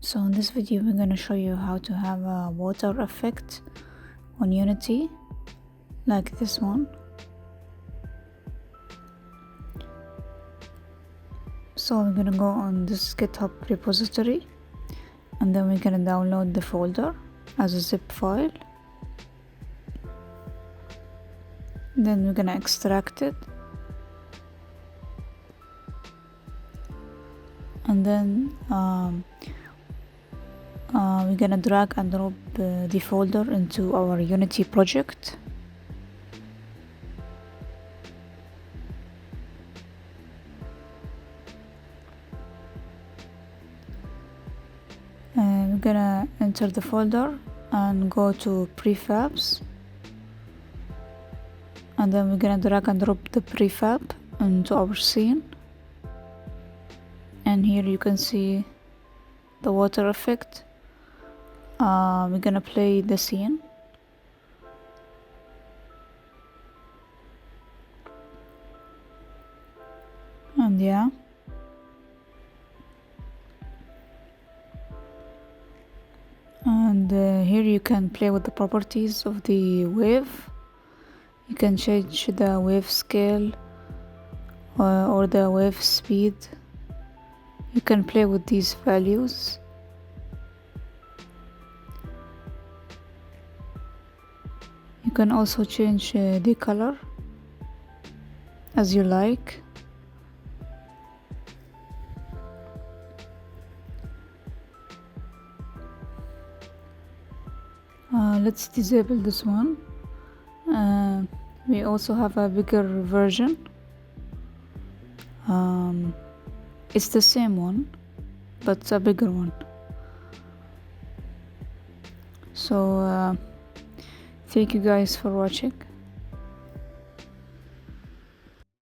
So in this video we're going to show you how to have a water effect on Unity like this one. So we're going to go on this GitHub repository and then we're going to download the folder as a zip file. Then we're going to extract it, and then we're gonna drag and drop the folder into our Unity project. We're gonna enter the folder and go to prefabs, and then we're gonna drag and drop the prefab into our scene. And here you can see the water effect. We're gonna play the scene. And yeah, and here you can play with the properties of the wave. You can change the wave scale or the wave speed. You can play with these values. You can also change the color as you like. Let's disable this one. We also have a bigger version. It's the same one, but it's a bigger one. So thank you guys for watching.